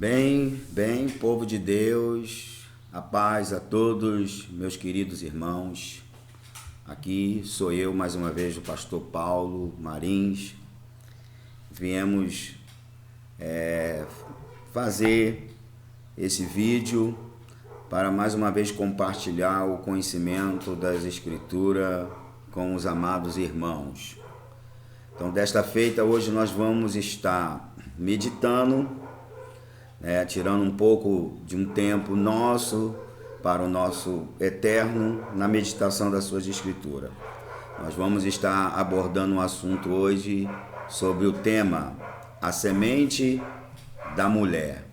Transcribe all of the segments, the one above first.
Bem, povo de Deus, a paz a todos, meus queridos irmãos. Aqui sou eu mais uma vez, o pastor Paulo Marins. Viemos fazer esse vídeo para mais uma vez compartilhar o conhecimento das Escrituras com os amados irmãos. Então, desta feita, hoje nós vamos estar meditando, tirando um pouco de um tempo nosso para o nosso eterno na meditação das suas Escrituras. Nós vamos estar abordando um assunto hoje sobre o tema A Semente da Mulher.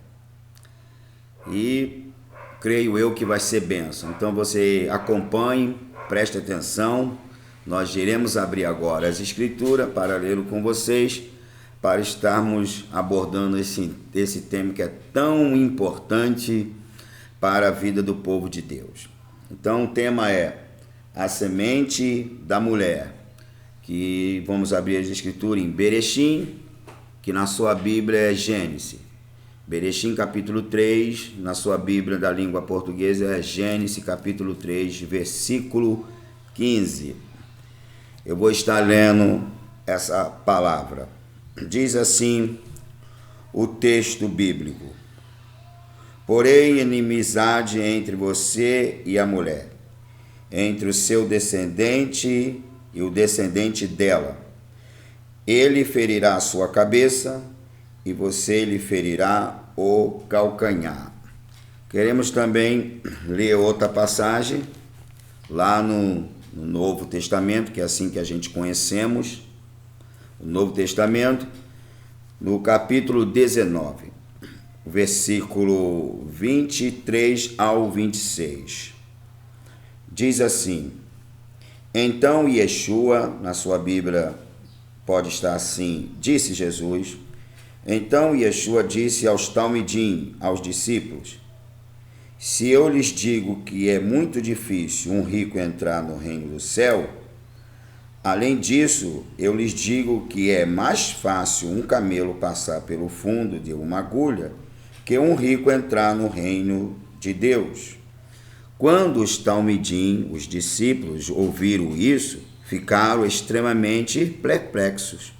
E creio eu que vai ser bênção. Então você acompanhe, preste atenção. Nós iremos abrir agora as Escrituras para ler com vocês, para estarmos abordando esse tema que é tão importante para a vida do povo de Deus. Então o tema é a semente da mulher, que vamos abrir as Escrituras em Bereshim, que na sua Bíblia é Gênesis. Bereshim capítulo 3, na sua Bíblia da língua portuguesa é Gênesis capítulo 3, versículo 15. Eu vou estar lendo essa palavra. Diz assim o texto bíblico: porém inimizade entre você e a mulher, entre o seu descendente e o descendente dela. Ele ferirá a sua cabeça e você lhe ferirá o calcanhar. Queremos também ler outra passagem lá no Novo Testamento, que é assim que a gente conhecemos, o Novo Testamento, no capítulo 19, versículo 23 ao 26. Diz assim: então Yeshua, na sua Bíblia pode estar assim, disse Jesus. Então Yeshua disse aos talmidim, aos discípulos: se eu lhes digo que é muito difícil um rico entrar no reino do céu, além disso, eu lhes digo que é mais fácil um camelo passar pelo fundo de uma agulha que um rico entrar no reino de Deus. Quando os talmidim, os discípulos, ouviram isso, ficaram extremamente perplexos.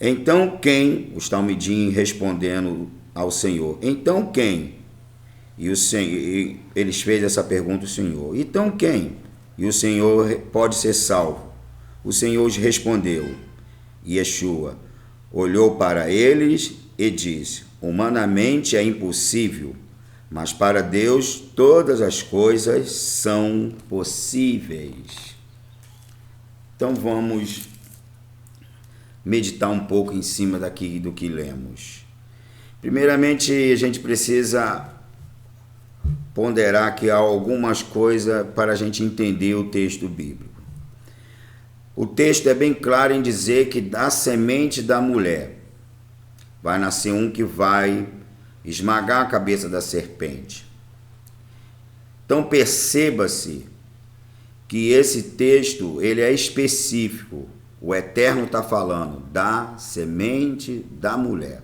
Então quem? Os talmidim respondendo ao Senhor: então quem? E eles fez essa pergunta ao Senhor: então quem? E o Senhor pode ser salvo? O Senhor respondeu. Yeshua olhou para eles e disse: humanamente é impossível, mas para Deus todas as coisas são possíveis. Então vamos meditar um pouco em cima do que lemos. Primeiramente, a gente precisa ponderar que há algumas coisas para a gente entender o texto bíblico. O texto é bem claro em dizer que da semente da mulher vai nascer um que vai esmagar a cabeça da serpente. Então perceba-se que esse texto ele é específico. O Eterno está falando da semente da mulher.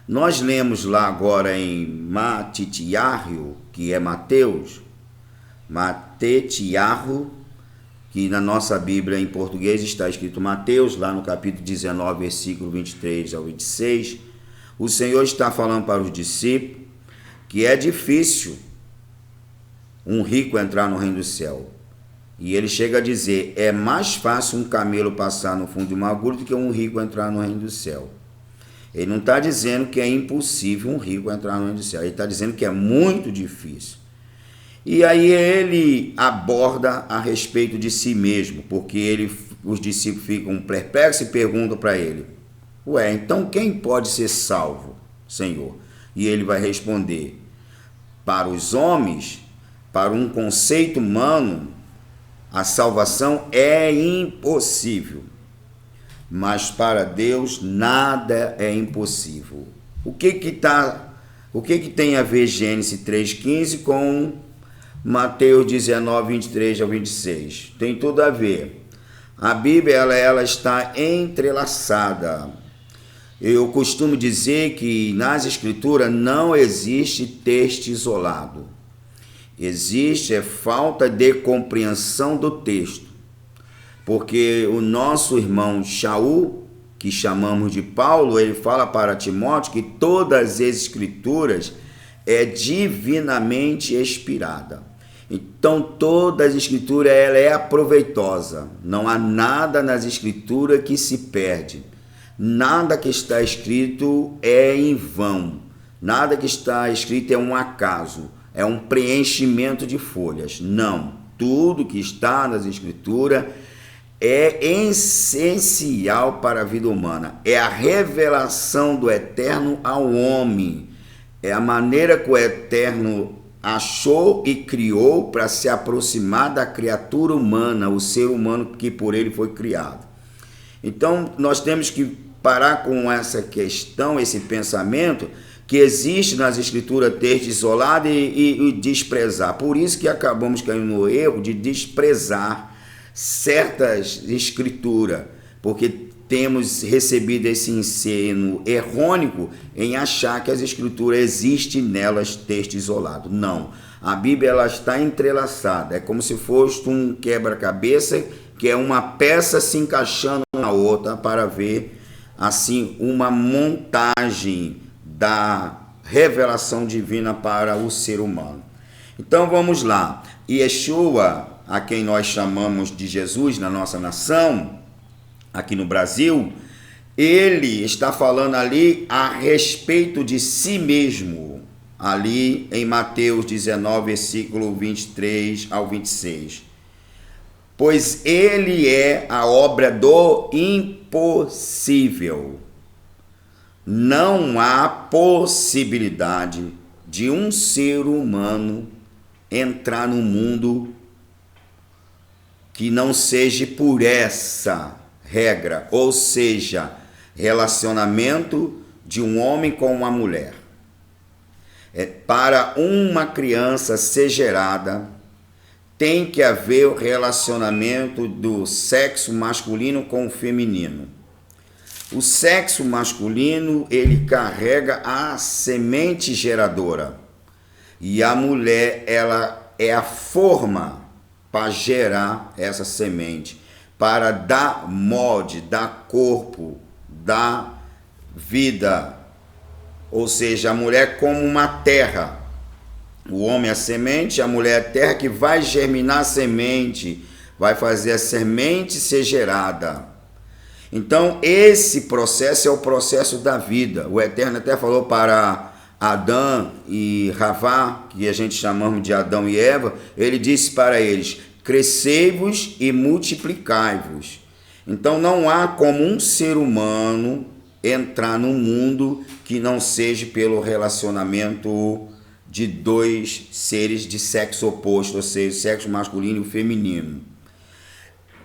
Nós lemos lá agora em Matitiarro, que é Mateus, Matetiarro, que na nossa Bíblia em português está escrito Mateus, lá no capítulo 19, versículo 23 ao 26, o Senhor está falando para os discípulos que é difícil um rico entrar no reino do céu. E ele chega a dizer, é mais fácil um camelo passar no fundo de uma agulha do que um rico entrar no reino do céu. Ele não está dizendo que é impossível um rico entrar no reino do céu, ele está dizendo que é muito difícil. E aí ele aborda a respeito de si mesmo, porque os discípulos ficam perplexos e perguntam para ele: ué, então quem pode ser salvo, Senhor? E ele vai responder: para os homens, para um conceito humano, a salvação é impossível, mas para Deus nada é impossível. O que tem a ver Gênesis 3,15 com Mateus 19, 23 ao 26? Tem tudo a ver. A Bíblia ela está entrelaçada. Eu costumo dizer que nas Escrituras não existe texto isolado. Existe falta de compreensão do texto. Porque o nosso irmão Shaul, que chamamos de Paulo, ele fala para Timóteo que todas as Escrituras é divinamente inspirada. Então toda a Escritura ela é proveitosa. Não há nada nas Escrituras que se perde. Nada que está escrito é em vão. Nada que está escrito é um acaso, é um preenchimento de folhas. Não. Tudo que está nas Escrituras é essencial para a vida humana. É a revelação do Eterno ao homem. É a maneira que o Eterno achou e criou para se aproximar da criatura humana, o ser humano que por ele foi criado. Então, nós temos que parar com essa questão, esse pensamento que existe nas Escrituras texto isolado e desprezar. Por isso que acabamos caindo no erro de desprezar certas Escrituras, porque temos recebido esse ensino errôneo em achar que as Escrituras existem nelas texto isolado. Não, a Bíblia ela está entrelaçada, é como se fosse um quebra-cabeça, que é uma peça se encaixando na outra para ver assim uma montagem da revelação divina para o ser humano. Então vamos lá. Yeshua, a quem nós chamamos de Jesus na nossa nação, aqui no Brasil, ele está falando ali a respeito de si mesmo, ali em Mateus 19, versículo 23 ao 26. Pois ele é a obra do impossível. Não há possibilidade de um ser humano entrar no mundo que não seja por essa regra, ou seja, relacionamento de um homem com uma mulher. Para uma criança ser gerada, tem que haver o relacionamento do sexo masculino com o feminino. O sexo masculino, ele carrega a semente geradora. E a mulher, ela é a forma para gerar essa semente, para dar molde, dar corpo, dar vida. Ou seja, a mulher como uma terra. O homem é a semente, a mulher é a terra que vai germinar a semente, vai fazer a semente ser gerada. Então, esse processo é o processo da vida. O Eterno até falou para Adão e Havá, que a gente chamamos de Adão e Eva, ele disse para eles: crescei-vos e multiplicai-vos. Então, não há como um ser humano entrar no mundo que não seja pelo relacionamento de dois seres de sexo oposto, ou seja, o sexo masculino e o feminino.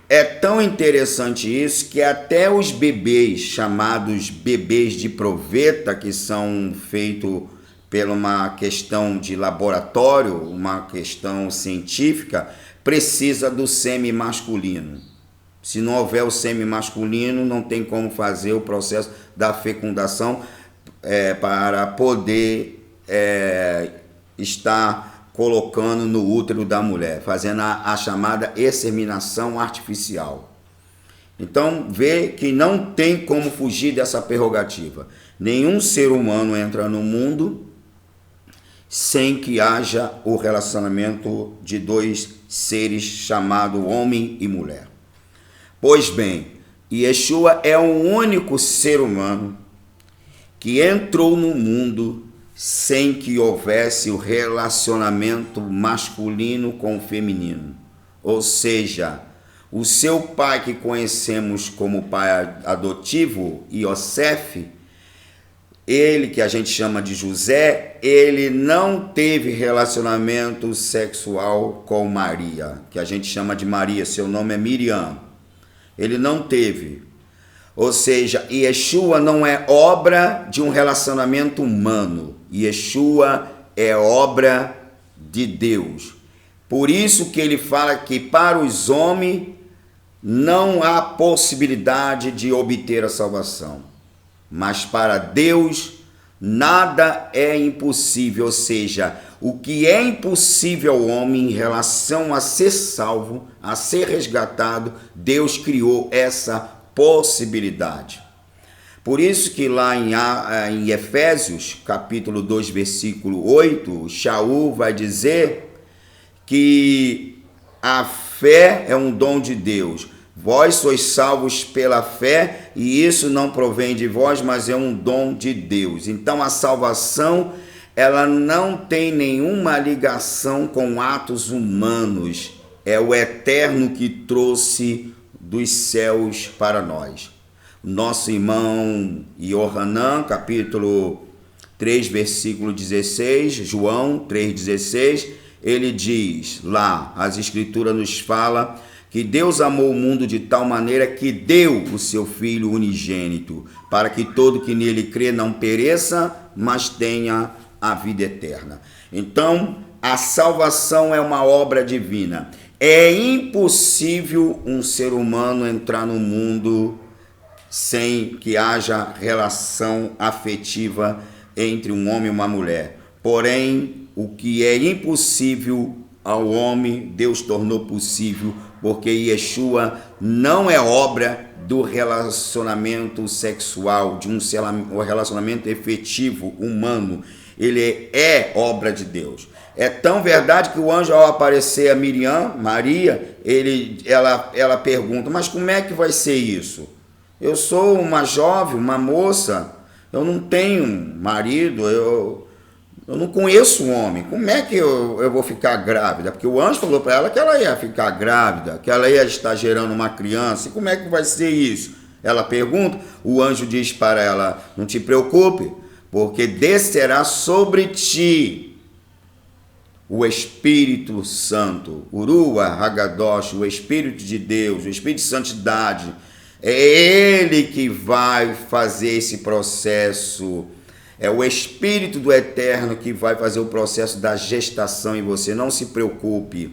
É tão interessante isso que até os bebês, chamados bebês de proveta, que são feitos por uma questão de laboratório, uma questão científica, precisa do sêmen masculino. Se não houver o sêmen masculino, não tem como fazer o processo da fecundação para poder estar colocando no útero da mulher, fazendo a chamada inseminação artificial. Então, vê que não tem como fugir dessa prerrogativa. Nenhum ser humano entra no mundo sem que haja o relacionamento de dois seres chamados homem e mulher. Pois bem, Yeshua é o único ser humano que entrou no mundo sem que houvesse o relacionamento masculino com o feminino. Ou seja, o seu pai que conhecemos como pai adotivo, Iosef, ele que a gente chama de José, ele não teve relacionamento sexual com Maria, que a gente chama de Maria, seu nome é Miriam. Ele não teve. Ou seja, Yeshua não é obra de um relacionamento humano. Yeshua é obra de Deus. Por isso que ele fala que para os homens não há possibilidade de obter a salvação. mas para Deus nada é impossível, ou seja, o que é impossível ao homem em relação a ser salvo, a ser resgatado, Deus criou essa possibilidade. Por isso que lá em Efésios, capítulo 2, versículo 8, Shaul vai dizer que a fé é um dom de Deus. Vós sois salvos pela fé, e isso não provém de vós, mas é um dom de Deus. Então a salvação, ela não tem nenhuma ligação com atos humanos. É o Eterno que trouxe dos céus para nós. Nosso irmão Yohanan, capítulo 3, versículo 16, João 3,16, ele diz lá, as escrituras nos falam que Deus amou o mundo de tal maneira que deu o seu Filho unigênito, para que todo que nele crê não pereça, mas tenha a vida eterna. Então, a salvação é uma obra divina. É impossível um ser humano entrar no mundo sem que haja relação afetiva entre um homem e uma mulher. Porém, o que é impossível ao homem, Deus tornou possível, porque Yeshua não é obra do relacionamento sexual, de um relacionamento efetivo, humano. Ele é obra de Deus. É tão verdade que o anjo, ao aparecer a Miriam, Maria, ela pergunta, mas como é que vai ser isso? Eu sou uma jovem, uma moça, eu não tenho marido, eu não conheço um homem, como é que eu vou ficar grávida? Porque o anjo falou para ela que ela ia ficar grávida, que ela ia estar gerando uma criança, e como é que vai ser isso? Ela pergunta, o anjo diz para ela, não te preocupe, porque descerá sobre ti o Espírito Santo, Urua Hagadosh, o Espírito de Deus, o Espírito de Santidade. É Ele que vai fazer esse processo. É o Espírito do Eterno que vai fazer o processo da gestação em você. Não se preocupe.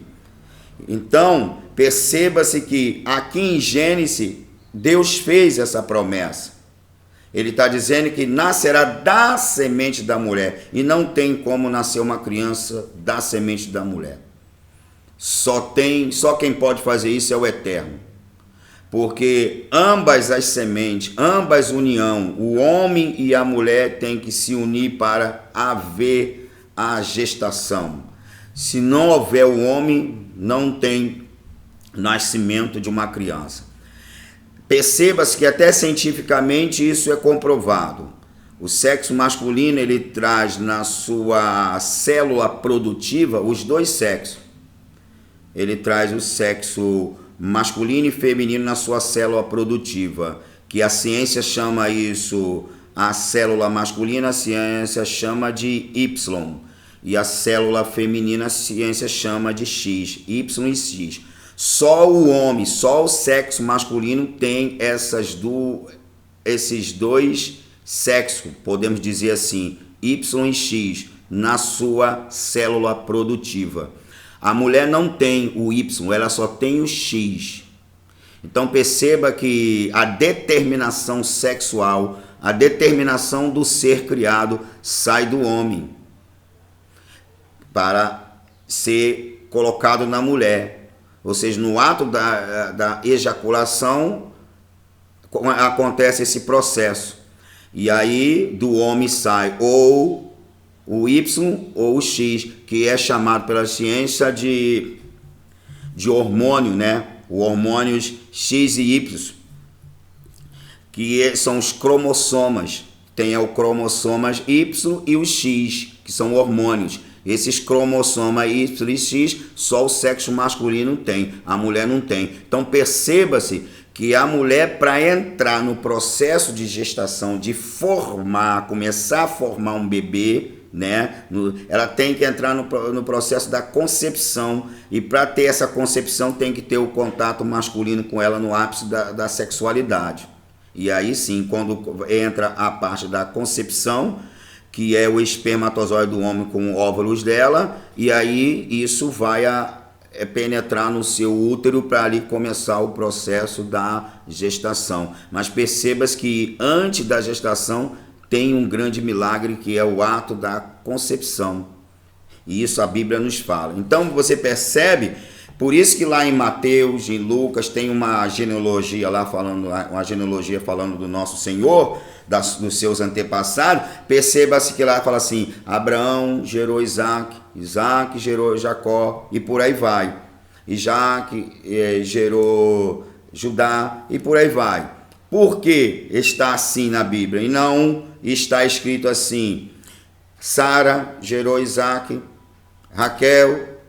Então, perceba-se que aqui em Gênesis, Deus fez essa promessa. Ele está dizendo que nascerá da semente da mulher. E não tem como nascer uma criança da semente da mulher. Só quem pode fazer isso é o Eterno. Porque ambas as sementes, ambas união, o homem e a mulher têm que se unir para haver a gestação. Se não houver o homem, não tem nascimento de uma criança. Perceba-se que até cientificamente isso é comprovado. O sexo masculino, ele traz na sua célula produtiva os dois sexos. Ele traz o sexo masculino e feminino na sua célula produtiva, que a ciência chama isso, a célula masculina, a ciência chama de Y, e a célula feminina, a ciência chama de X, Y e X. Só o homem, só o sexo masculino tem esses dois sexos, podemos dizer assim, Y e X, na sua célula produtiva. A mulher não tem o Y, ela só tem o X. Então perceba que a determinação sexual, a determinação do ser criado sai do homem para ser colocado na mulher. Ou seja, no ato da ejaculação acontece esse processo. E aí do homem sai ou o Y ou o X, que é chamado pela ciência de hormônio, né? Os hormônios X e Y, que são os cromossomas. Tem o cromossomas Y e o X, que são hormônios. Esses cromossomas Y e X, só o sexo masculino tem, a mulher não tem. Então perceba-se que a mulher, para entrar no processo de gestação, de formar, começar a formar um bebê, né? Ela tem que entrar no processo da concepção, e para ter essa concepção tem que ter o contato masculino com ela no ápice da sexualidade. E aí sim, quando entra a parte da concepção, que é o espermatozoide do homem com óvulos dela, e aí isso vai penetrar no seu útero para ali começar o processo da gestação. Mas perceba que antes da gestação tem um grande milagre, que é o ato da concepção. E isso a Bíblia nos fala. Então você percebe, por isso que lá em Mateus, em Lucas, tem uma genealogia lá falando, do nosso Senhor, dos seus antepassados. Perceba-se que lá fala assim: Abraão gerou Isaac, Isaac gerou Jacó, e por aí vai. Isaac gerou Judá, e por aí vai. Por que está assim na Bíblia? E não está escrito assim: Sara gerou Isaac, Raquel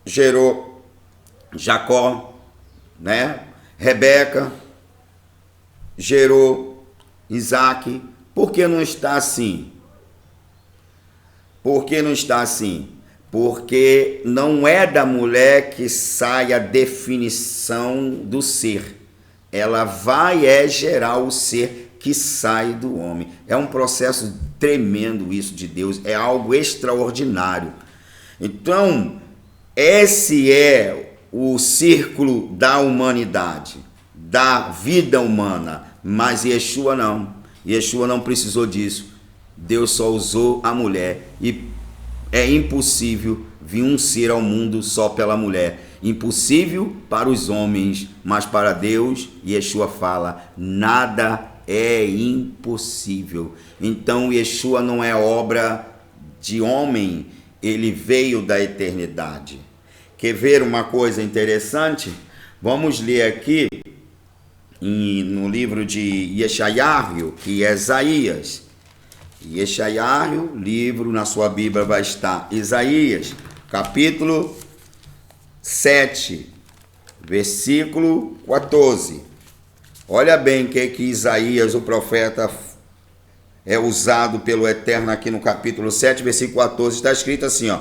gerou Jacó, né? Rebeca gerou Isaac. Por que não está assim? Por que não está assim? Porque não é da mulher que sai a definição do ser. Ela vai gerar o ser que sai do homem. É um processo tremendo isso de Deus, é algo extraordinário. Então, esse é o círculo da humanidade, da vida humana, mas Yeshua não. Yeshua não precisou disso. Deus só usou a mulher, e é impossível vir um ser ao mundo só pela mulher. Impossível para os homens, mas para Deus, Yeshua fala, nada é impossível. Então Yeshua não é obra de homem, ele veio da eternidade. Quer ver uma coisa interessante? Vamos ler aqui no livro de Yeshayahu, que é Isaías. Yeshayahu, livro, na sua Bíblia vai estar Isaías, capítulo 7, versículo 14. Olha bem que Isaías, o profeta, é usado pelo Eterno aqui no capítulo 7, versículo 14. Está escrito assim, ó: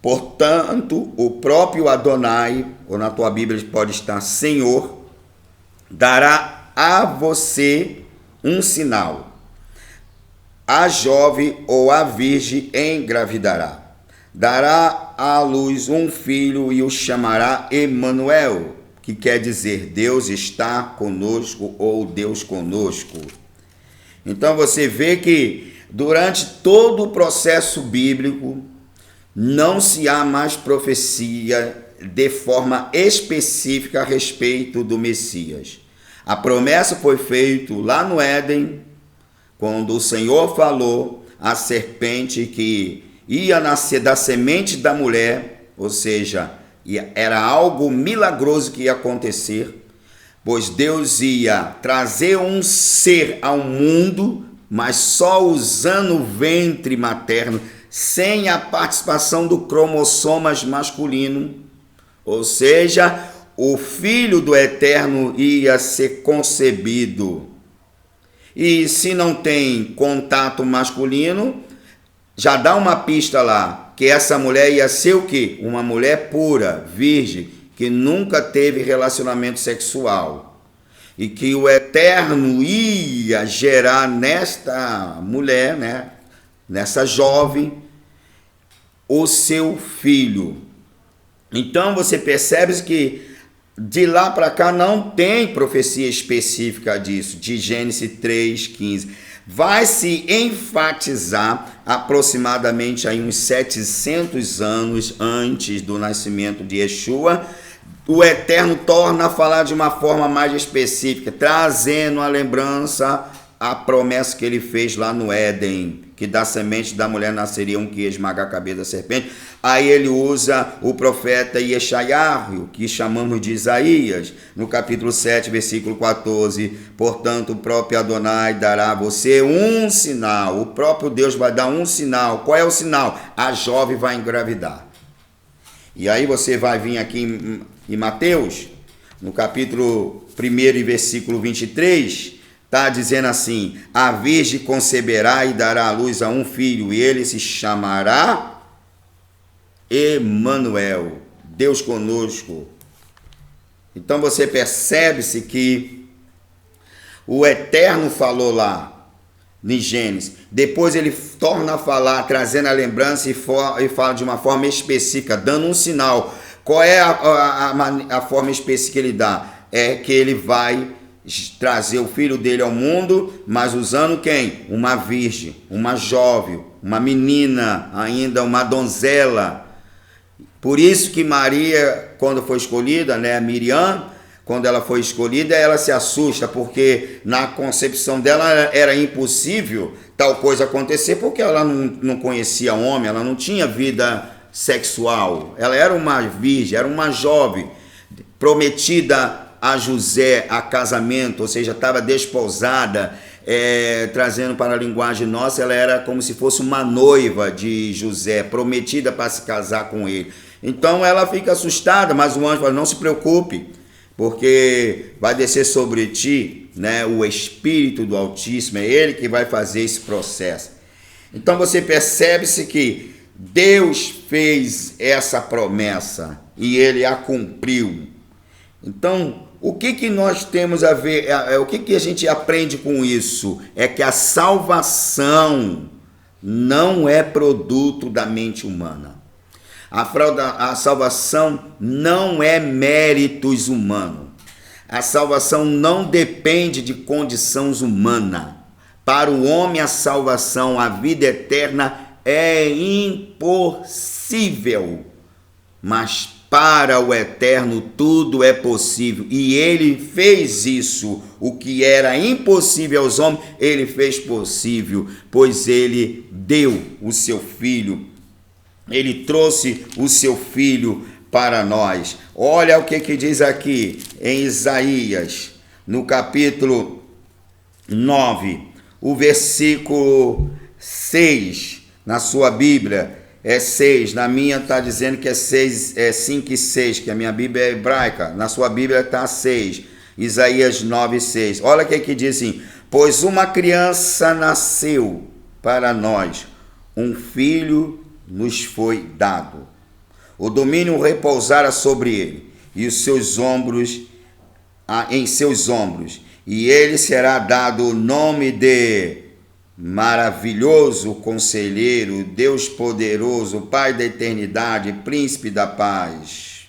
portanto, o próprio Adonai, ou na tua Bíblia pode estar Senhor, dará a você um sinal. A jovem ou a virgem engravidará. Dará à luz um filho e o chamará Emanuel, que quer dizer Deus está conosco ou Deus conosco. Então você vê que durante todo o processo bíblico não se há mais profecia de forma específica a respeito do Messias. A promessa foi feita lá no Éden, quando o Senhor falou à serpente que ia nascer da semente da mulher, ou seja, era algo milagroso que ia acontecer, pois Deus ia trazer um ser ao mundo, mas só usando o ventre materno, sem a participação do cromossomas masculino, ou seja, o Filho do Eterno ia ser concebido. E se não tem contato masculino, já dá uma pista lá, que essa mulher ia ser o quê? Uma mulher pura, virgem, que nunca teve relacionamento sexual. E que o Eterno ia gerar nesta mulher, né, nessa jovem, o seu filho. Então você percebe que de lá para cá não tem profecia específica disso, de Gênesis 3:15. Vai se enfatizar aproximadamente aí uns 700 anos antes do nascimento de Yeshua. O Eterno torna a falar de uma forma mais específica, trazendo a lembrança a promessa que ele fez lá no Éden, que da semente da mulher nasceria um que ia esmagar a cabeça da serpente. Aí ele usa o profeta Yeshayahu, que chamamos de Isaías, no capítulo 7, versículo 14. Portanto, o próprio Adonai dará a você um sinal. O próprio Deus vai dar um sinal. Qual é o sinal? A jovem vai engravidar. E aí você vai vir aqui em Mateus, no capítulo 1 e versículo 23, está dizendo assim: a virgem conceberá e dará à luz a um filho, e ele se chamará Emanuel, Deus conosco. Então você percebe-se que o Eterno falou lá em Gênesis. Depois ele torna a falar, trazendo a lembrança e fala de uma forma específica, dando um sinal. Qual é a forma específica que ele dá? É que ele vai trazer o filho dele ao mundo, mas usando quem? Uma virgem, uma jovem, uma menina, ainda uma donzela. Por isso que Maria, quando foi escolhida, né, Miriam, quando ela foi escolhida, ela se assusta, porque na concepção dela era impossível tal coisa acontecer, porque ela não conhecia homem, ela não tinha vida sexual. Ela era uma virgem, era uma jovem, prometida a José a casamento, ou seja, estava desposada, trazendo para a linguagem nossa, ela era como se fosse uma noiva de José, prometida para se casar com ele. Então ela fica assustada, mas o anjo fala, não se preocupe, porque vai descer sobre ti, né, o Espírito do Altíssimo, é ele que vai fazer esse processo. Então você percebe-se que Deus fez essa promessa e ele a cumpriu. Então, o que nós temos a ver, o que a gente aprende com isso? É que a salvação não é produto da mente humana. A salvação não é méritos humanos. A salvação não depende de condições humanas. Para o homem, a salvação, a vida eterna é impossível. Mas para o Eterno tudo é possível. E ele fez isso. O que era impossível aos homens, ele fez possível, pois ele deu o seu Filho. Ele trouxe o seu Filho para nós. Olha o que diz aqui em Isaías, no capítulo 9, o versículo 6, na sua Bíblia. É 6, na minha está dizendo que é 6, é 5 e 6, que a minha Bíblia é hebraica, na sua Bíblia está 6, Isaías 9, 6. Olha o que diz assim: pois uma criança nasceu para nós, um filho nos foi dado, o domínio repousara sobre ele, e os seus ombros, em seus ombros, e ele será dado o nome de Maravilhoso Conselheiro, Deus Poderoso, Pai da Eternidade, Príncipe da Paz.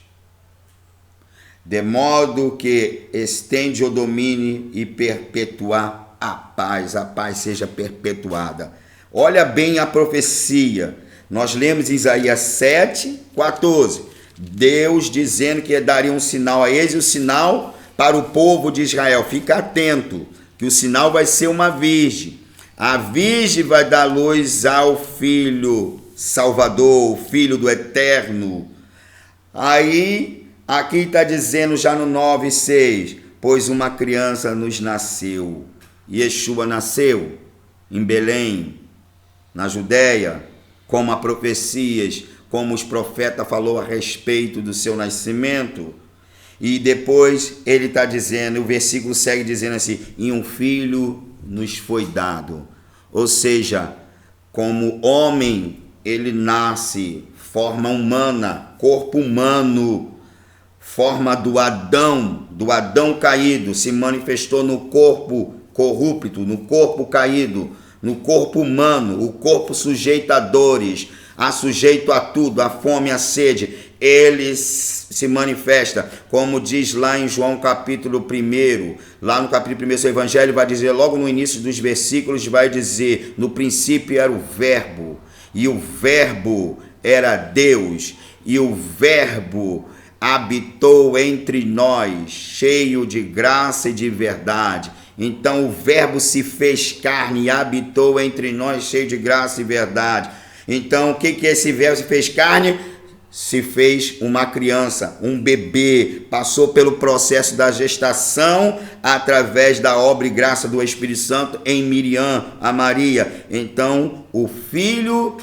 De modo que estende o domínio e perpetuar a paz seja perpetuada. Olha bem a profecia. Nós lemos Isaías 7, 14. Deus dizendo que daria um sinal a eles, e o sinal para o povo de Israel. Fica atento, que o sinal vai ser uma virgem. A virgem vai dar luz ao Filho Salvador, o Filho do Eterno. Aí, aqui está dizendo já no 9:6, pois uma criança nos nasceu. Yeshua nasceu em Belém, na Judéia, como as profecias, como os profetas falou a respeito do seu nascimento. E depois ele está dizendo, o versículo segue dizendo assim, e um filho nos foi dado. Ou seja, como homem, ele nasce, forma humana, corpo humano, forma do Adão caído, se manifestou no corpo corrupto, no corpo caído, no corpo humano, o corpo sujeito a dores, sujeito a tudo, a fome, a sede. Ele se manifesta, como diz lá em João capítulo 1, lá no capítulo 1, seu evangelho vai dizer, logo no início dos versículos, vai dizer, no princípio era o verbo, e o verbo era Deus, e o verbo habitou entre nós, cheio de graça e de verdade. Então o verbo se fez carne e habitou entre nós, cheio de graça e verdade. Então o que é esse verbo se fez carne? Se fez uma criança, um bebê, passou pelo processo da gestação através da obra e graça do Espírito Santo em Miriam, a Maria. Então, o Filho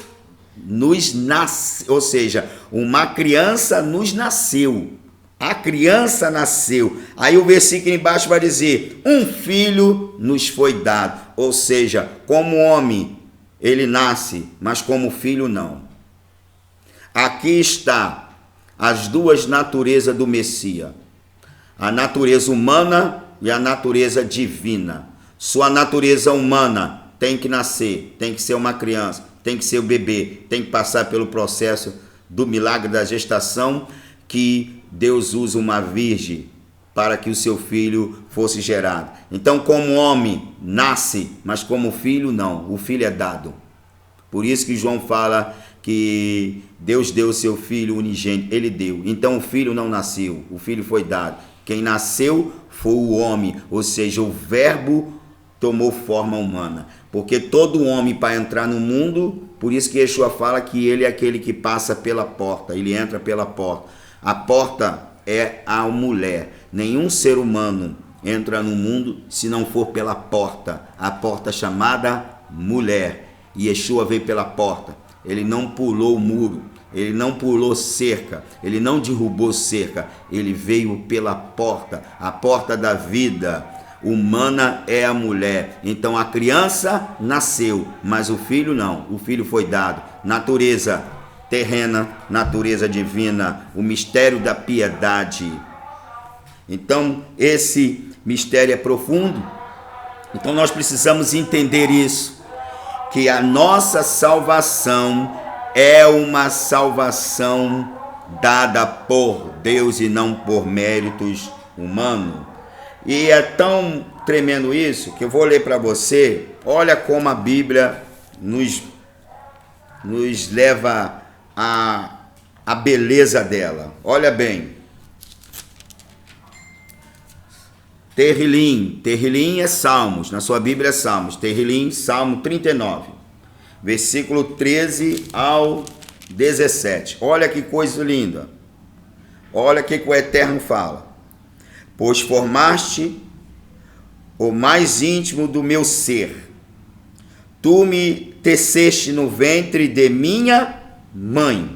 nos nasceu, ou seja, uma criança nos nasceu. A criança nasceu. Aí o versículo embaixo vai dizer, um filho nos foi dado. Ou seja, como homem, ele nasce, mas como filho não. Aqui está as duas naturezas do Messias, a natureza humana e a natureza divina. Sua natureza humana tem que nascer, tem que ser uma criança, tem que ser o bebê, tem que passar pelo processo do milagre da gestação, que Deus usa uma virgem para que o seu filho fosse gerado. Então, como homem, nasce, mas como filho, não. O filho é dado. Por isso que João fala que Deus deu o seu filho unigênito. Ele deu. Então, o filho não nasceu. O filho foi dado. Quem nasceu foi o homem. Ou seja, o verbo tomou forma humana. Porque todo homem, para entrar no mundo, por isso que Yeshua fala que ele é aquele que passa pela porta. Ele entra pela porta. A porta é a mulher. Nenhum ser humano entra no mundo se não for pela porta. A porta chamada mulher. E Yeshua veio pela porta. Ele não pulou o muro. Ele não pulou cerca. Ele não derrubou cerca. Ele veio pela porta. A porta da vida humana é a mulher. Então a criança nasceu, mas o filho não. O filho foi dado. Natureza terrena, natureza divina, o mistério da piedade. Então, esse mistério é profundo. Então, nós precisamos entender isso, que a nossa salvação é uma salvação dada por Deus e não por méritos humanos. E é tão tremendo isso, que eu vou ler para você. Olha como a Bíblia nos leva a beleza dela. Olha bem. Terrilim é Salmos, na sua Bíblia é Salmos. Terrilim, Salmo 39, versículo 13 ao 17. Olha que coisa linda. Olha o que o Eterno fala. Pois formaste o mais íntimo do meu ser. Tu me teceste no ventre de minha mãe.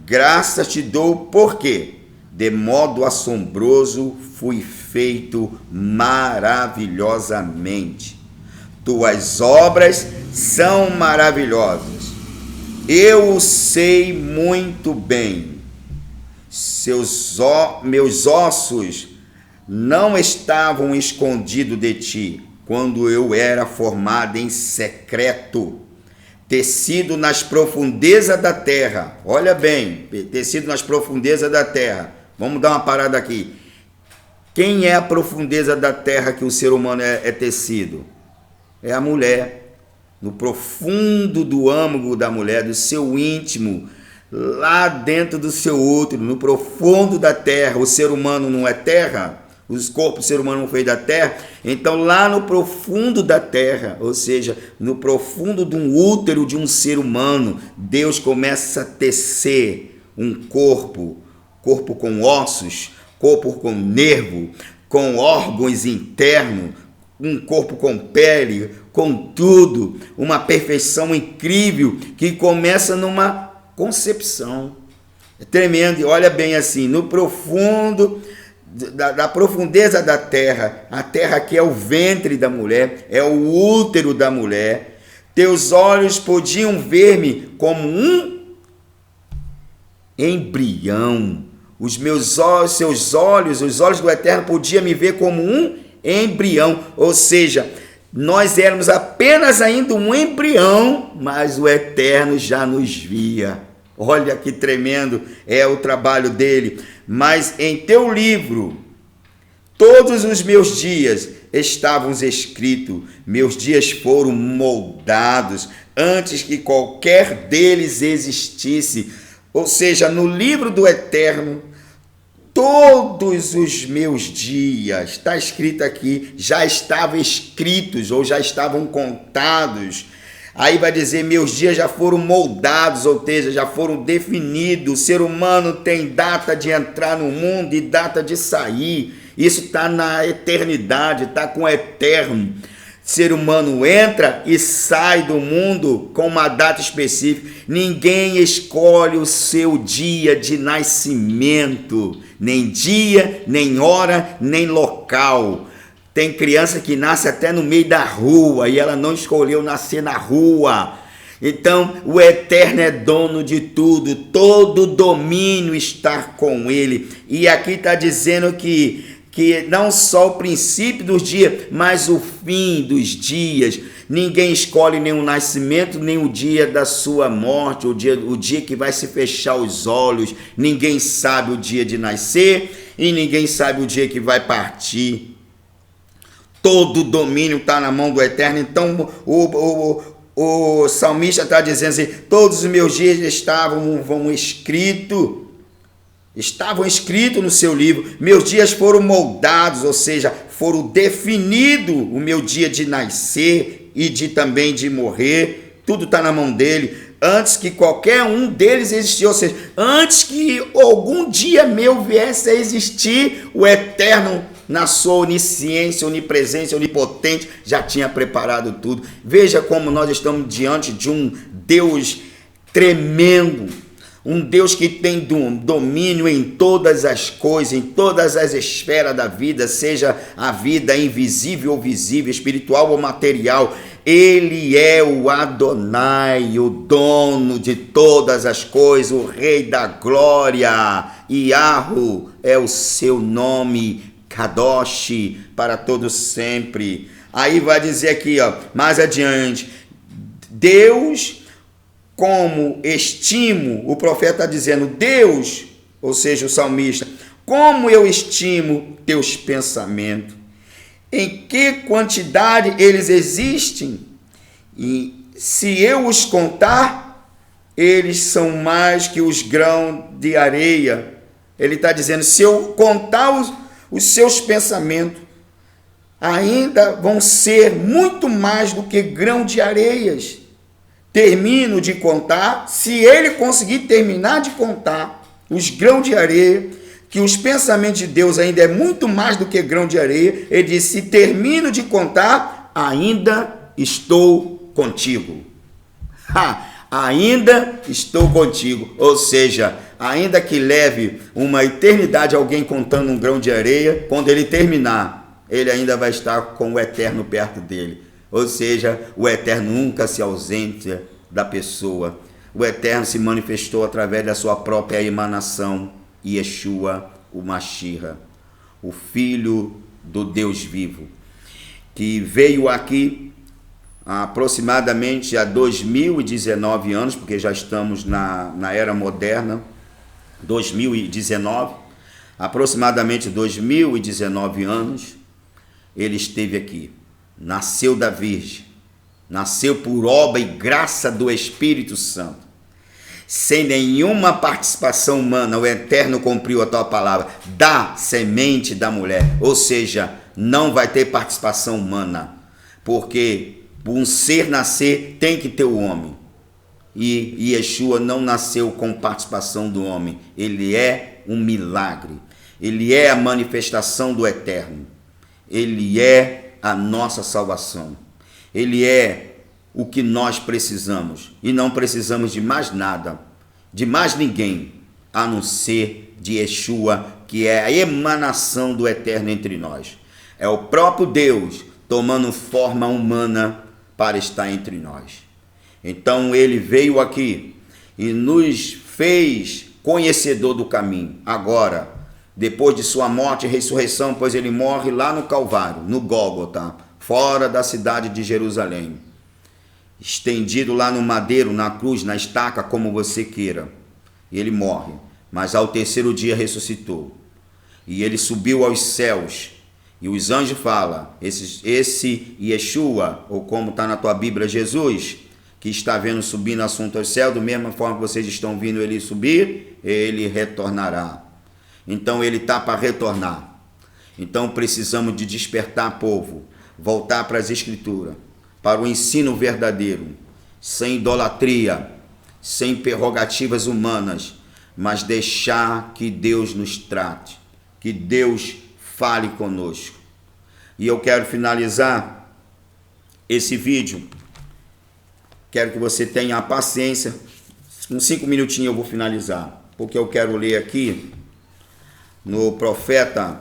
Graças te dou, porque de modo assombroso fui feito maravilhosamente. Tuas obras são maravilhosas. Eu o sei muito bem. Meus ossos não estavam escondidos de ti, quando eu era formado em secreto, tecido nas profundezas da terra. Olha bem, tecido nas profundezas da terra. Vamos dar uma parada aqui. Quem é a profundeza da terra que o ser humano é tecido? É a mulher. No profundo do âmago da mulher, do seu íntimo, lá dentro do seu útero, no profundo da terra. O ser humano não é terra? Os corpos do ser humano não foi da terra? Então lá no profundo da terra, ou seja, no profundo de um útero de um ser humano, Deus começa a tecer um corpo com ossos, corpo com nervo, com órgãos internos, um corpo com pele, com tudo, uma perfeição incrível que começa numa concepção. É tremendo. E olha bem assim, no profundo da profundeza da terra, a terra que é o ventre da mulher, é o útero da mulher, teus olhos podiam ver-me como um embrião. Os meus olhos, seus olhos, os olhos do Eterno podiam me ver como um embrião. Ou seja, nós éramos apenas ainda um embrião, mas o Eterno já nos via. Olha que tremendo é o trabalho dele. Mas em teu livro, todos os meus dias estavam escritos, meus dias foram moldados antes que qualquer deles existisse. Ou seja, no livro do Eterno, todos os meus dias, está escrito aqui, já estavam escritos ou já estavam contados. Aí vai dizer, meus dias já foram moldados, ou seja, já foram definidos. O ser humano tem data de entrar no mundo e data de sair. Isso está na eternidade, está com o Eterno. Ser humano entra e sai do mundo com uma data específica. Ninguém escolhe o seu dia de nascimento, nem dia, nem hora, nem local. Tem criança que nasce até no meio da rua e ela não escolheu nascer na rua. Então, o Eterno é dono de tudo, todo domínio está com ele. E aqui está dizendo que que não só o princípio dos dias, mas o fim dos dias. Ninguém escolhe nem o nascimento, nem o dia da sua morte, o dia que vai se fechar os olhos. Ninguém sabe o dia de nascer e ninguém sabe o dia que vai partir. Todo o domínio está na mão do Eterno. Então o salmista está dizendo assim: todos os meus dias estavam escritos no seu livro, meus dias foram moldados, ou seja, foram definidos o meu dia de nascer e também de morrer, tudo está na mão dele, antes que qualquer um deles existisse, ou seja, antes que algum dia meu viesse a existir, o Eterno, na sua onisciência, onipresença, onipotente, já tinha preparado tudo. Veja como nós estamos diante de um Deus tremendo, um Deus que tem domínio em todas as coisas, em todas as esferas da vida, seja a vida invisível ou visível, espiritual ou material. Ele é o Adonai, o dono de todas as coisas, o Rei da Glória. Yahu é o seu nome, Kadosh, para todos sempre. Aí vai dizer aqui, mais adiante, Deus, como estimo, o profeta está dizendo, Deus, ou seja, o salmista, como eu estimo teus pensamentos, em que quantidade eles existem, e se eu os contar, eles são mais que os grãos de areia. Ele está dizendo, se eu contar os seus pensamentos, ainda vão ser muito mais do que grão de areias. Termino de contar, se ele conseguir terminar de contar os grãos de areia, que os pensamentos de Deus ainda é muito mais do que grão de areia, ele diz, se termino de contar, ainda estou contigo. Ainda estou contigo, ou seja, ainda que leve uma eternidade alguém contando um grão de areia, quando ele terminar, ele ainda vai estar com o Eterno perto dele. Ou seja, o Eterno nunca se ausenta da pessoa. O Eterno se manifestou através da sua própria emanação, Yeshua, o Mashiach, o Filho do Deus vivo, que veio aqui há aproximadamente há 2019 anos, porque já estamos na era moderna, 2019, aproximadamente 2019 anos, ele esteve aqui. Nasceu da Virgem, nasceu por obra e graça do Espírito Santo, sem nenhuma participação humana. O Eterno cumpriu a tua palavra, da semente da mulher, ou seja, não vai ter participação humana, porque um ser nascer tem que ter o homem, e Yeshua não nasceu com participação do homem, ele é um milagre, ele é a manifestação do Eterno, ele é a nossa salvação. Ele é o que nós precisamos e não precisamos de mais nada, de mais ninguém, a não ser de Yeshua, que é a emanação do Eterno entre nós. É o próprio Deus tomando forma humana para estar entre nós. Então ele veio aqui e nos fez conhecedor do caminho. Agora, depois de sua morte e ressurreição, pois ele morre lá no Calvário, no Gólgota, fora da cidade de Jerusalém, estendido lá no madeiro, na cruz, na estaca, como você queira. E ele morre, mas ao terceiro dia ressuscitou. E ele subiu aos céus. E os anjos falam, esse Yeshua, ou como está na tua Bíblia, Jesus, que está vendo subindo assunto aos céus, da mesma forma que vocês estão vendo ele subir, ele retornará. Então ele está para retornar. Então precisamos de despertar, povo, voltar para as Escrituras, para o ensino verdadeiro, sem idolatria, sem prerrogativas humanas, mas deixar que Deus nos trate, que Deus fale conosco. E eu quero finalizar esse vídeo. Quero que você tenha a paciência. Com 5 minutinhos eu vou finalizar, porque eu quero ler aqui no profeta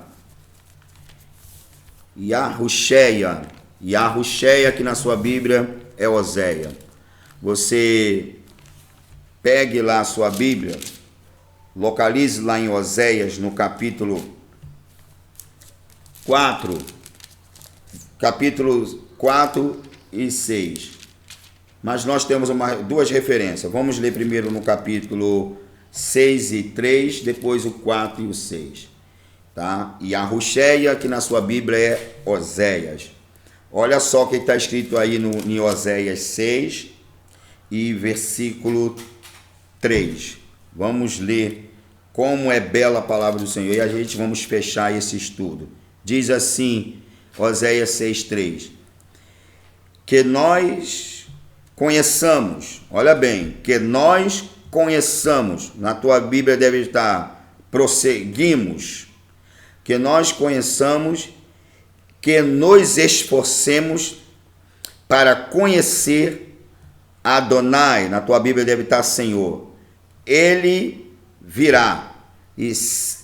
Yahusheia. Yahusheia, que na sua Bíblia é Oséia. Você pegue lá a sua Bíblia, localize lá em Oséias, no capítulo 4, capítulos 4 e 6. Mas nós temos duas referências. Vamos ler primeiro no capítulo 6 e 3, depois o 4 e o 6. Tá? E a Rucheia, que na sua Bíblia é Oséias. Olha só o que está escrito aí em Oséias 6 e versículo 3. Vamos ler como é bela a palavra do Senhor e a gente vamos fechar esse estudo. Diz assim, Oséias 6:3, que nós conheçamos, olha bem, que nós conheçamos, na tua Bíblia deve estar, prosseguimos, que nós conheçamos, que nos esforcemos para conhecer Adonai, na tua Bíblia deve estar Senhor, ele virá, e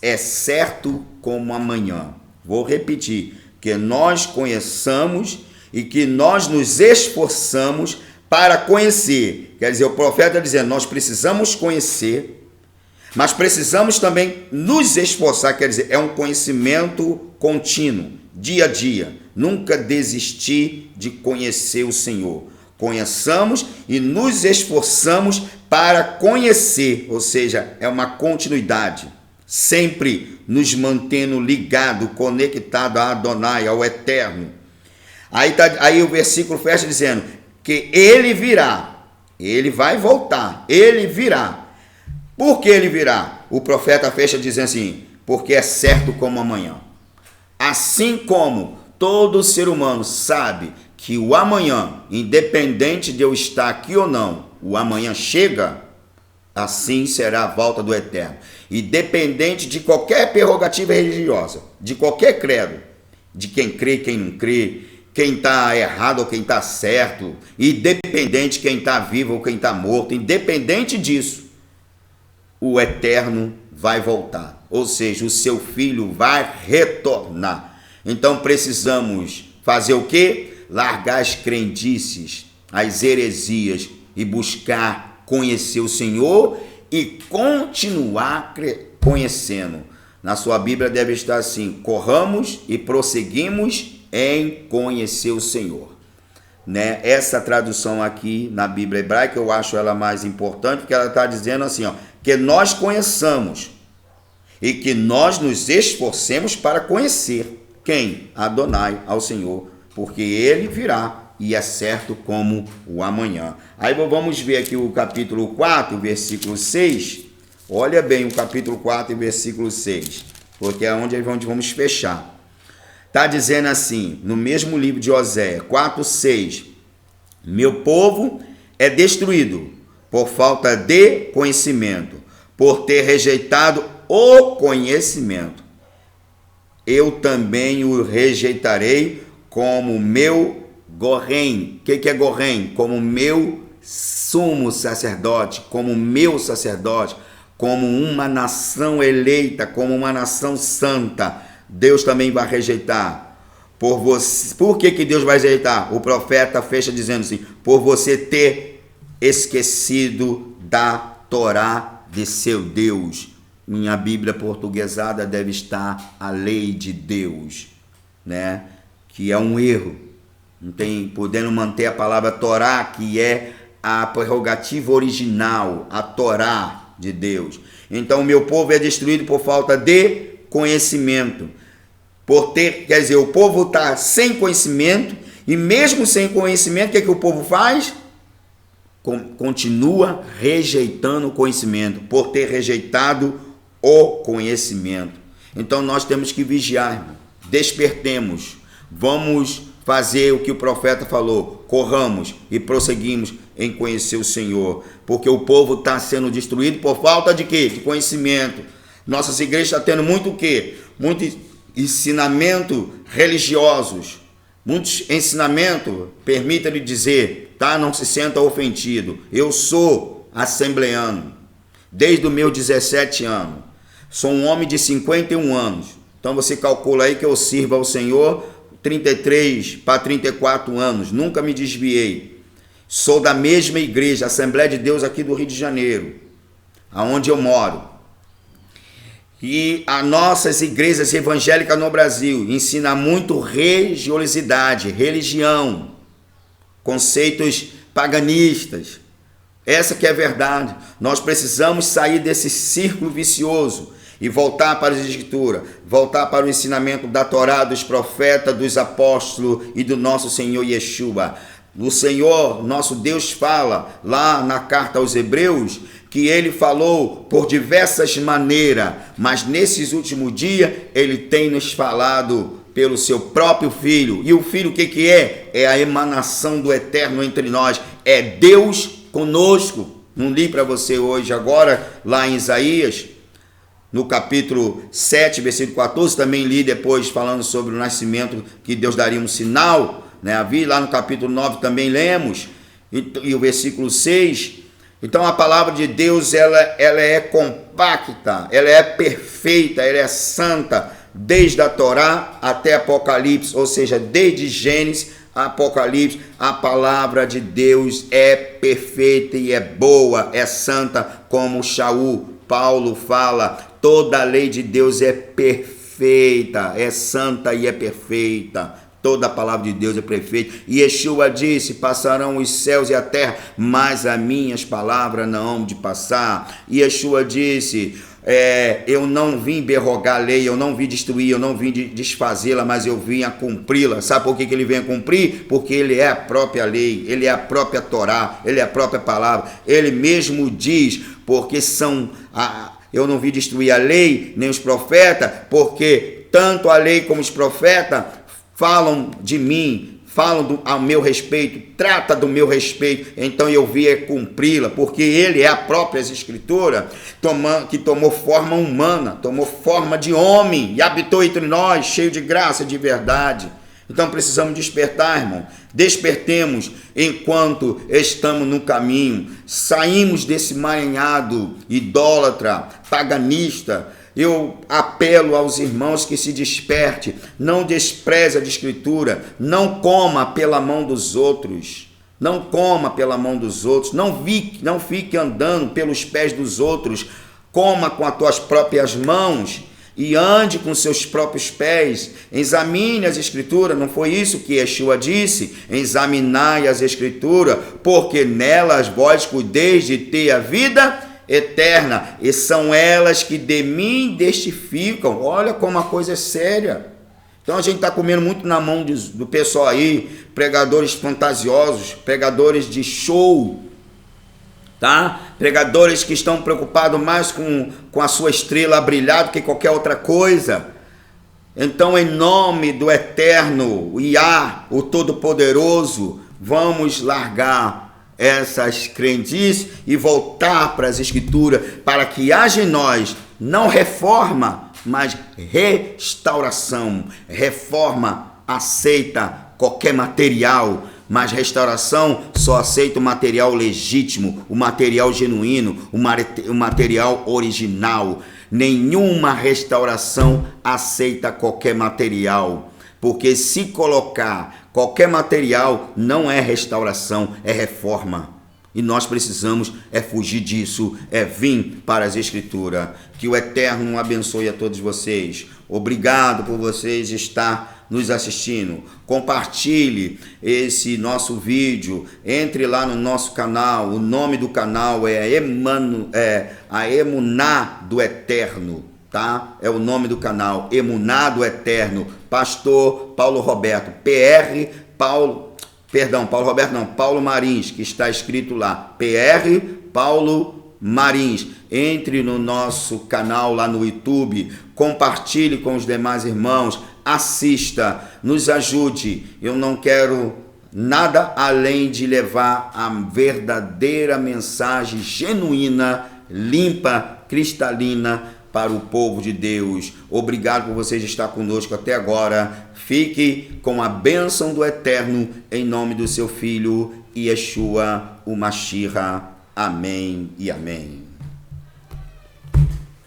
é certo como amanhã. Vou repetir, que nós conheçamos e que nós nos esforçamos para conhecer. Quer dizer, o profeta está dizendo, nós precisamos conhecer, mas precisamos também nos esforçar, quer dizer, é um conhecimento contínuo, dia a dia. Nunca desistir de conhecer o Senhor. Conheçamos e nos esforçamos para conhecer, ou seja, é uma continuidade, sempre nos mantendo ligado, conectado a Adonai, ao Eterno. Aí o versículo fecha dizendo que ele virá, ele vai voltar, ele virá. Por que ele virá? O profeta fecha dizendo assim, porque é certo como amanhã. Assim como todo ser humano sabe que o amanhã, independente de eu estar aqui ou não, o amanhã chega, assim será a volta do Eterno. Independente de qualquer prerrogativa religiosa, de qualquer credo, de quem crê, quem não crê, quem está errado ou quem está certo, independente de quem está vivo ou quem está morto, independente disso, o Eterno vai voltar. Ou seja, o seu filho vai retornar. Então precisamos fazer o quê? Largar as crendices, as heresias e buscar conhecer o Senhor e continuar conhecendo. Na sua Bíblia deve estar assim, corramos e prosseguimos em conhecer o Senhor. Né? Essa tradução aqui na Bíblia hebraica eu acho ela mais importante, porque ela está dizendo assim, ó, que nós conheçamos e que nós nos esforcemos para conhecer quem? Adonai, ao Senhor, porque ele virá e é certo como o amanhã. Aí vamos ver aqui o capítulo 4, versículo 6. Olha bem o capítulo 4, versículo 6, porque é onde vamos fechar. Está dizendo assim, no mesmo livro de Oséias 4:6, meu povo é destruído por falta de conhecimento, por ter rejeitado o conhecimento. Eu também o rejeitarei como meu Gorém. O que é Gorém? Como meu sumo sacerdote, como meu sacerdote, como uma nação eleita, como uma nação santa. Deus também vai rejeitar. Por você. Por que Deus vai rejeitar? O profeta fecha dizendo assim, por você ter esquecido da Torá de seu Deus. Minha Bíblia portuguesada deve estar a lei de Deus, né? Que é um erro. Não tem, podendo manter a palavra Torá, que é a prerrogativa original, a Torá de Deus. Então, o meu povo é destruído por falta de conhecimento. Por ter, quer dizer, o povo está sem conhecimento, e mesmo sem conhecimento, o que o povo faz? Continua rejeitando o conhecimento, por ter rejeitado o conhecimento. Então nós temos que vigiar, irmão. Despertemos, vamos fazer o que o profeta falou, corramos e prosseguimos em conhecer o Senhor, porque o povo está sendo destruído por falta de quê? De conhecimento. Nossas igrejas estão tendo muito o quê? Muito ensinamento religiosos, muitos ensinamentos, permita-lhe dizer, tá? Não se sinta ofendido. Eu sou assembleano desde os meus 17 anos. Sou um homem de 51 anos. Então você calcula aí que eu sirvo ao Senhor 33 para 34 anos. Nunca me desviei. Sou da mesma igreja, Assembleia de Deus aqui do Rio de Janeiro, aonde eu moro. E as nossas igrejas evangélicas no Brasil ensinam muito religiosidade, religião, conceitos paganistas. Essa que é a verdade. Nós precisamos sair desse círculo vicioso e voltar para as Escrituras, voltar para o ensinamento da Torá, dos profetas, dos apóstolos e do nosso Senhor Yeshua. O Senhor, nosso Deus, fala lá na carta aos Hebreus que ele falou por diversas maneiras, mas nesses últimos dias ele tem nos falado pelo seu próprio Filho. E o Filho o que é? É a emanação do Eterno entre nós, é Deus conosco. Não li para você hoje agora, lá em Isaías, no capítulo 7, versículo 14, também li depois falando sobre o nascimento, que Deus daria um sinal, né? Lá no capítulo 9 também lemos, e o versículo 6. Então a palavra de Deus ela é compacta, ela é perfeita, ela é santa, desde a Torá até Apocalipse, ou seja, desde Gênesis a Apocalipse, a palavra de Deus é perfeita e é boa, é santa, como Paulo fala, toda a lei de Deus é perfeita, é santa e é perfeita. Toda a palavra de Deus é perfeita. E Yeshua disse, passarão os céus e a terra, mas as minhas palavras não hão de passar. E Yeshua disse, eu não vim derrogar a lei, eu não vim destruir, eu não vim desfazê-la, mas eu vim a cumpri-la. Sabe por que ele vem a cumprir? Porque ele é a própria lei, ele é a própria Torá, ele é a própria palavra. Ele mesmo diz, porque eu não vim destruir a lei, nem os profetas, porque tanto a lei como os profetas falam de mim, falam ao meu respeito, trata do meu respeito, então eu vim cumpri-la, porque ele é a própria Escritura, que tomou forma humana, tomou forma de homem e habitou entre nós, cheio de graça e de verdade. Então precisamos despertar, irmão. Despertemos enquanto estamos no caminho, saímos desse emaranhado idólatra, paganista. Eu apelo aos irmãos que se desperte, não despreze a Escritura, não coma pela mão dos outros, não coma pela mão dos outros, não fique andando pelos pés dos outros, coma com as tuas próprias mãos e ande com seus próprios pés, examine as Escrituras, não foi isso que Yeshua disse? Examinai as Escrituras, porque nelas vós cuideis de ter a vida eterna, e são elas que de mim testificam. Olha como a coisa é séria. Então a gente está comendo muito na mão do pessoal aí, pregadores fantasiosos, pregadores de show, tá? Pregadores que estão preocupados mais com a sua estrela a brilhar do que qualquer outra coisa. Então, em nome do Eterno, o Iá, o Todo-Poderoso, vamos largar essas crendices e voltar para as Escrituras, para que haja em nós, não reforma, mas restauração. Reforma aceita qualquer material, mas restauração só aceita o material legítimo, o material genuíno, o material original. Nenhuma restauração aceita qualquer material, porque se colocar qualquer material não é restauração, é reforma. E nós precisamos fugir disso, vir para as Escrituras. Que o Eterno abençoe a todos vocês. Obrigado por vocês estar nos assistindo. Compartilhe esse nosso vídeo. Entre lá no nosso canal. O nome do canal é a Emuná do Eterno. Tá? É o nome do canal, Emuná do Eterno, Pastor Paulo Roberto, Paulo Marins, que está escrito lá, PR Paulo Marins. Entre no nosso canal lá no YouTube, compartilhe com os demais irmãos, assista, nos ajude. Eu não quero nada além de levar a verdadeira mensagem genuína, limpa, cristalina, para o povo de Deus. Obrigado por vocês estar conosco até agora. Fique com a bênção do Eterno, em nome do seu Filho, Yeshua, o Mashiach. Amém e amém.